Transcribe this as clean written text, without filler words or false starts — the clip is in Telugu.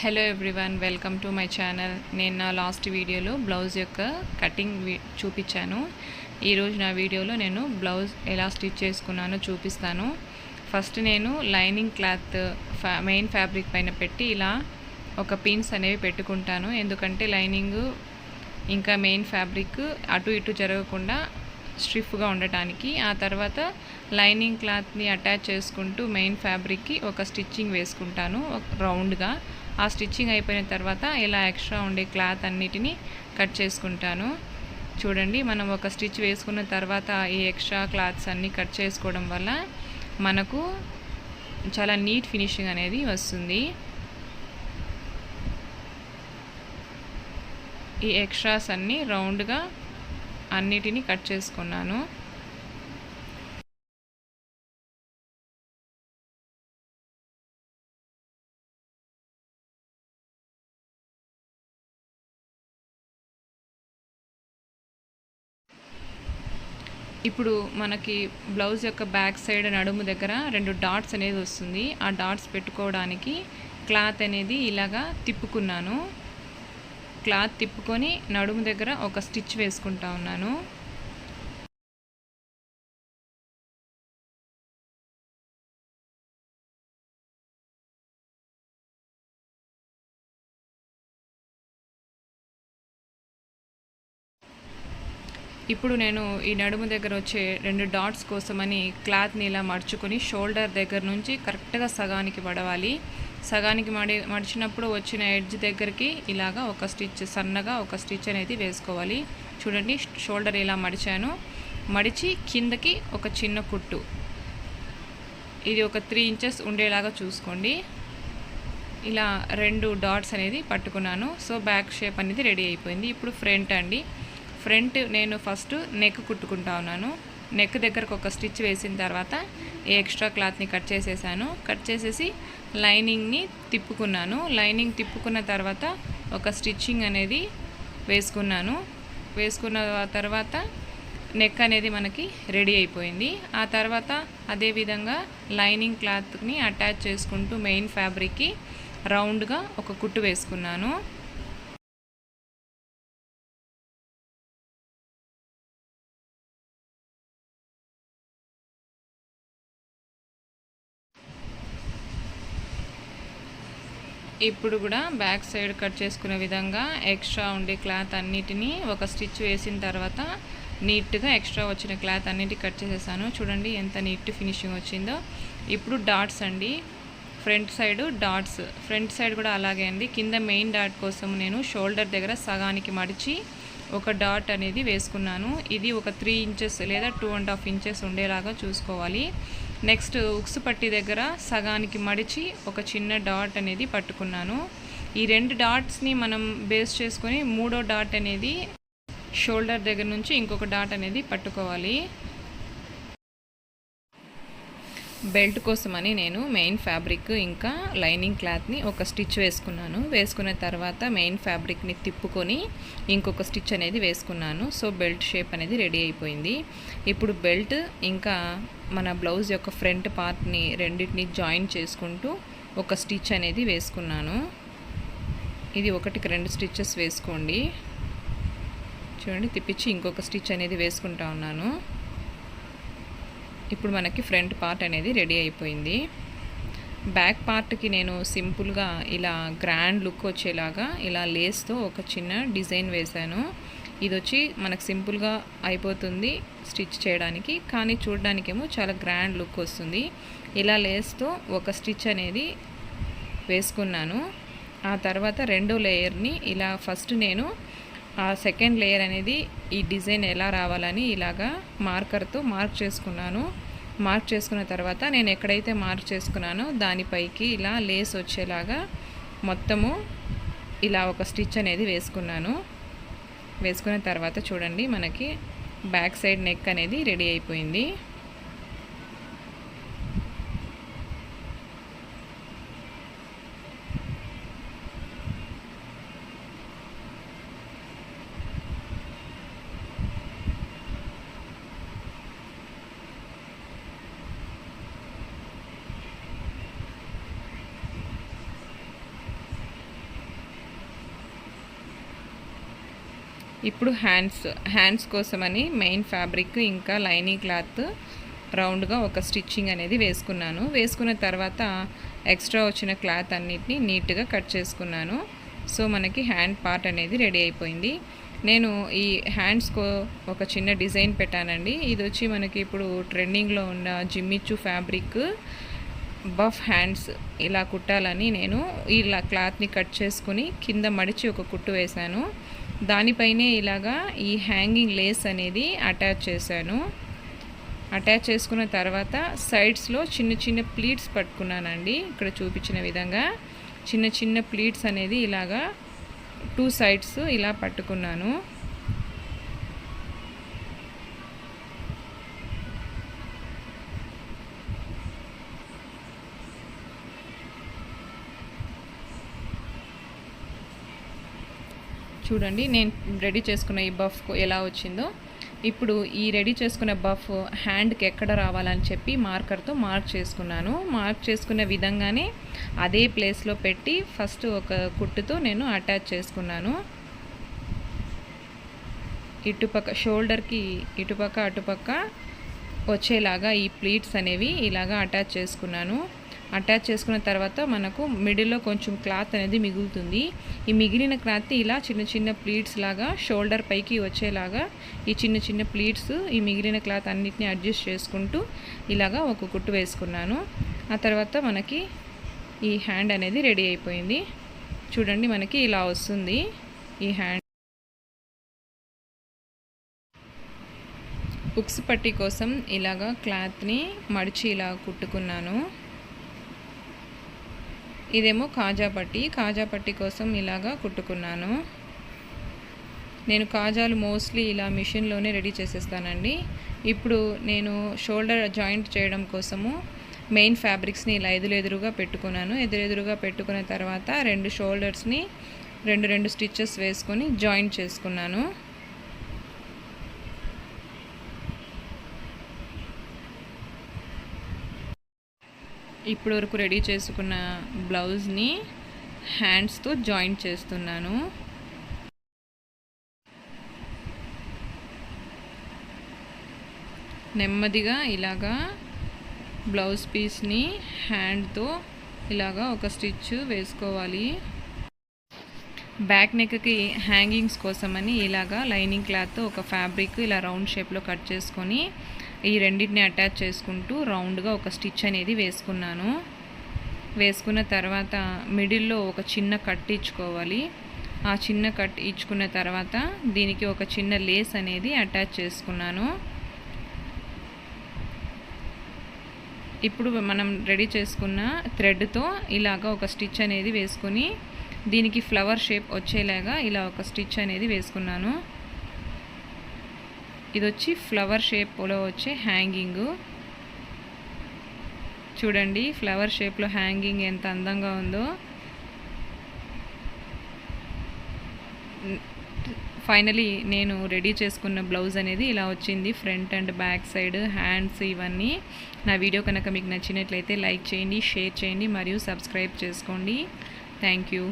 Hello everyone, welcome to my channel. నేను నా లాస్ట్ వీడియోలో బ్లౌజ్ యొక్క కటింగ్ చూపించాను. ఈరోజు నా వీడియోలో నేను బ్లౌజ్ ఎలా స్టిచ్ చేసుకున్నానో చూపిస్తాను. ఫస్ట్ నేను లైనింగ్ క్లాత్ మెయిన్ ఫ్యాబ్రిక్ పైన పెట్టి ఇలా ఒక పిన్స్ అనేవి పెట్టుకుంటాను. ఎందుకంటే లైనింగ్ ఇంకా మెయిన్ ఫ్యాబ్రిక్ అటు ఇటు జరగకుండా స్టిఫ్గా ఉండటానికి. ఆ తర్వాత లైనింగ్ క్లాత్ని అటాచ్ చేసుకుంటూ మెయిన్ ఫ్యాబ్రిక్కి ఒక స్టిచ్చింగ్ వేసుకుంటాను రౌండ్గా. ఆ స్టిచ్చింగ్ అయిపోయిన తర్వాత ఇలా ఎక్స్ట్రా ఉండే క్లాత్ అన్నిటినీ కట్ చేసుకుంటాను. చూడండి, మనం ఒక స్టిచ్ వేసుకున్న తర్వాత ఈ ఎక్స్ట్రా క్లాత్స్ అన్నీ కట్ చేసుకోవడం వల్ల మనకు చాలా నీట్ ఫినిషింగ్ అనేది వస్తుంది. ఈ ఎక్స్ట్రాస్ అన్నీ రౌండ్గా అన్నిటినీ కట్ చేసుకున్నాను. ఇప్పుడు మనకి బ్లౌజ్ యొక్క బ్యాక్ సైడ్ నడుము దగ్గర 2 డాట్స్ అనేది వస్తుంది. ఆ డాట్స్ పెట్టుకోవడానికి క్లాత్ అనేది ఇలాగా తిప్పుకున్నాను. క్లాత్ తిప్పుకొని నడుము దగ్గర ఒక స్టిచ్ వేసుకుంటా ఉన్నాను. ఇప్పుడు నేను ఈ నడుము దగ్గర వచ్చే 2 డాట్స్ కోసమని క్లాత్ని ఇలా మడుచుకొని షోల్డర్ దగ్గర నుంచి కరెక్ట్గా సగానికి మడవాలి. సగానికి మడిచినప్పుడు వచ్చిన ఎడ్జ్ దగ్గరికి ఇలాగా ఒక స్టిచ్, సన్నగా ఒక స్టిచ్ అనేది వేసుకోవాలి. చూడండి, షోల్డర్ ఇలా మడిచాను. మడిచి కిందకి ఒక చిన్న కుట్టు, ఇది ఒక 3 ఇంచెస్ ఉండేలాగా చూసుకోండి. ఇలా 2 డాట్స్ అనేది పట్టుకున్నాను. సో బ్యాక్ షేప్ అనేది రెడీ అయిపోయింది. ఇప్పుడు ఫ్రంట్ నేను ఫస్ట్ నెక్ కుట్టుకుంటా ఉన్నాను. నెక్ దగ్గరకు ఒక స్టిచ్ వేసిన తర్వాత ఈ ఎక్స్ట్రా క్లాత్ని కట్ చేసేసాను. కట్ చేసేసి లైనింగ్ని తిప్పుకున్నాను. లైనింగ్ తిప్పుకున్న తర్వాత ఒక స్టిచ్చింగ్ అనేది వేసుకున్నాను. వేసుకున్న తర్వాత నెక్ అనేది మనకి రెడీ అయిపోయింది. ఆ తర్వాత అదేవిధంగా లైనింగ్ క్లాత్ని అటాచ్ చేసుకుంటూ మెయిన్ ఫ్యాబ్రిక్కి రౌండ్గా ఒక కుట్టు వేసుకున్నాను. ఇప్పుడు కూడా బ్యాక్ సైడ్ కట్ చేసుకునే విధంగా ఎక్స్ట్రా ఉండే క్లాత్ అన్నిటినీ ఒక స్టిచ్ వేసిన తర్వాత నీట్గా ఎక్స్ట్రా వచ్చిన క్లాత్ అన్నిటి కట్ చేసేసాను. చూడండి ఎంత నీట్ ఫినిషింగ్ వచ్చిందో. ఇప్పుడు డాట్స్ అండి, front side dots. Front side కూడా అలాగే అండి. కింద మెయిన్ డాట్ కోసం నేను షోల్డర్ దగ్గర సగానికి మడిచి ఒక డాట్ అనేది వేసుకున్నాను. ఇది ఒక 3 ఇంచెస్ లేదా 2.5 ఇంచెస్ ఉండేలాగా చూసుకోవాలి. నెక్స్ట్ ఉక్సు పట్టి దగ్గర సగానికి మడిచి ఒక చిన్న డాట్ అనేది పట్టుకున్నాను. ఈ 2 డాట్స్ని మనం బేస్ చేసుకొని 3వ డాట్ అనేది షోల్డర్ దగ్గర నుంచి ఇంకొక డాట్ అనేది పట్టుకోవాలి. బెల్ట్ కోసమని నేను మెయిన్ ఫ్యాబ్రిక్ ఇంకా లైనింగ్ క్లాత్ని ఒక స్టిచ్ వేసుకున్నాను. వేసుకున్న తర్వాత మెయిన్ ఫ్యాబ్రిక్ని తిప్పుకొని ఇంకొక స్టిచ్ అనేది వేసుకున్నాను. సో బెల్ట్ షేప్ అనేది రెడీ అయిపోయింది. ఇప్పుడు బెల్ట్ ఇంకా మన బ్లౌజ్ యొక్క ఫ్రంట్ పార్ట్ని రెండింటిని జాయిన్ చేసుకుంటూ ఒక స్టిచ్ అనేది వేసుకున్నాను. ఇది 1కి 2 స్టిచ్చెస్ వేసుకోండి. చూడండి, తిప్పించి ఇంకొక స్టిచ్ అనేది వేసుకుంటా ఉన్నాను. ఇప్పుడు మనకి ఫ్రంట్ పార్ట్ అనేది రెడీ అయిపోయింది. బ్యాక్ పార్ట్కి నేను సింపుల్గా ఇలా గ్రాండ్ లుక్ వచ్చేలాగా ఇలా లేస్తో ఒక చిన్న డిజైన్ వేశాను. ఇది వచ్చి మనకు సింపుల్గా అయిపోతుంది స్టిచ్ చేయడానికి, కానీ చూడడానికేమో చాలా గ్రాండ్ లుక్ వస్తుంది. ఇలా లేస్తో ఒక స్టిచ్ అనేది వేసుకున్నాను. ఆ తర్వాత 2వ లేయర్ని ఇలా ఫస్ట్ నేను ఆ సెకండ్ లేయర్ అనేది ఈ డిజైన్ ఎలా రావాలని ఇలాగా మార్కర్తో మార్క్ చేసుకున్నాను. మార్క్ చేసుకున్న తర్వాత నేను ఎక్కడైతే మార్క్ చేసుకున్నానో దానిపైకి ఇలా లేస్ వచ్చేలాగా మొత్తము ఇలా ఒక స్టిచ్ అనేది వేసుకున్నాను. వేసుకున్న తర్వాత చూడండి, మనకి బ్యాక్ సైడ్ నెక్ అనేది రెడీ అయిపోయింది. ఇప్పుడు హ్యాండ్స్ కోసమని మెయిన్ ఫ్యాబ్రిక్ ఇంకా లైనింగ్ క్లాత్ రౌండ్గా ఒక స్టిచ్చింగ్ అనేది వేసుకున్న తర్వాత ఎక్స్ట్రా వచ్చిన క్లాత్ అన్నిటిని నీట్గా కట్ చేసుకున్నాను. సో మనకి హ్యాండ్ పార్ట్ అనేది రెడీ అయిపోయింది. నేను ఈ హ్యాండ్స్కు ఒక చిన్న డిజైన్ పెట్టానండి. ఇది వచ్చి మనకి ఇప్పుడు ట్రెండింగ్లో ఉన్న జిమ్మిచ్చు ఫ్యాబ్రిక్ బఫ్ హ్యాండ్స్ ఇలా కుట్టాలని నేను ఇలా క్లాత్ని కట్ చేసుకుని కింద మడిచి ఒక కుట్టు వేశాను. దానిపైనే ఇలాగా ఈ హ్యాంగింగ్ లేస్ అనేది అటాచ్ చేశాను. అటాచ్ చేసుకున్న తర్వాత సైడ్స్లో చిన్న చిన్న ప్లీట్స్ పట్టుకున్నానండి. ఇక్కడ చూపించిన విధంగా చిన్న చిన్న ప్లీట్స్ అనేది ఇలాగా 2 సైడ్స్ ఇలా పట్టుకున్నాను. చూడండి నేను రెడీ చేసుకున్న ఈ బఫ్ ఎలా వచ్చిందో. ఇప్పుడు ఈ రెడీ చేసుకున్న బఫ్ హ్యాండ్కి ఎక్కడ రావాలని చెప్పి మార్కర్తో మార్క్ చేసుకున్నాను. మార్క్ చేసుకున్న విధంగానే అదే ప్లేస్లో పెట్టి ఫస్ట్ ఒక కుట్టుతో నేను అటాచ్ చేసుకున్నాను. ఇటుపక్క షోల్డర్కి ఇటుపక్క అటుపక్క వచ్చేలాగా ఈ ప్లీట్స్ అనేవి ఇలాగా అటాచ్ చేసుకున్నాను. అటాచ్ చేసుకున్న తర్వాత మనకు మిడిల్లో కొంచెం క్లాత్ అనేది మిగులుతుంది. ఈ మిగిలిన క్లాత్ ఇలా చిన్న చిన్న ప్లీట్స్ లాగా షోల్డర్ పైకి వచ్చేలాగా ఈ చిన్న చిన్న ప్లీట్స్ ఈ మిగిలిన క్లాత్ అన్నిటిని అడ్జస్ట్ చేసుకుంటూ ఇలాగా ఒక కుట్టు వేసుకున్నాను. ఆ తర్వాత మనకి ఈ హ్యాండ్ అనేది రెడీ అయిపోయింది. చూడండి మనకి ఇలా వస్తుంది ఈ హ్యాండ్. ఉక్స్ పట్టీ కోసం ఇలాగా క్లాత్ని మడిచి ఇలా కుట్టుకున్నాను. ఇదేమో కాజా పట్టీ కోసం ఇలాగా కుట్టుకున్నాను. నేను కాజాలు మోస్ట్లీ ఇలా మిషన్లోనే రెడీ చేసేస్తానండి. ఇప్పుడు నేను షోల్డర్ జాయింట్ చేయడం కోసము మెయిన్ ఫ్యాబ్రిక్స్ని ఇలా ఎదురుగా పెట్టుకున్నాను. ఎదురుగా పెట్టుకున్న తర్వాత 2 షోల్డర్స్ని 2 స్టిచ్చెస్ వేసుకొని జాయింట్ చేసుకున్నాను. ఇప్పుడు వరకు రెడీ చేసుకున్న బ్లౌజ్ని హ్యాండ్స్తో జాయింట్ చేస్తున్నాను. నెమ్మదిగా ఇలాగా బ్లౌజ్ పీస్ని హ్యాండ్తో ఇలాగా ఒక స్టిచ్ వేసుకోవాలి. బ్యాక్ నెక్కి హ్యాంగింగ్స్ కోసమని ఇలాగా లైనింగ్ క్లాత్ ఒక ఫ్యాబ్రిక్ ఇలా రౌండ్ షేప్లో కట్ చేసుకొని ఈ రెండింటిని అటాచ్ చేసుకుంటూ రౌండ్గా ఒక స్టిచ్ అనేది వేసుకున్నాను. వేసుకున్న తర్వాత మిడిల్లో ఒక చిన్న కట్ ఇచ్చుకోవాలి. ఆ చిన్న కట్ ఇచ్చుకున్న తర్వాత దీనికి ఒక చిన్న లేస్ అనేది అటాచ్ చేసుకున్నాను. ఇప్పుడు మనం రెడీ చేసుకున్న థ్రెడ్తో ఇలాగా ఒక స్టిచ్ అనేది వేసుకొని దీనికి ఫ్లవర్ షేప్ వచ్చేలాగా ఇలా ఒక స్టిచ్ అనేది వేసుకున్నాను. ఇది వచ్చి ఫ్లవర్ షేప్లో వచ్చే హ్యాంగింగ్. చూడండి ఫ్లవర్ షేప్లో హ్యాంగింగ్ ఎంత అందంగా ఉందో. ఫైనలీ నేను రెడీ చేసుకున్న బ్లౌజ్ అనేది ఇలా వచ్చింది. Front and back side hands ఇవన్నీ. నా వీడియో కనుక మీకు నచ్చినట్లయితే లైక్ చేయండి, షేర్ చేయండి మరియు సబ్స్క్రైబ్ చేసుకోండి. Thank you.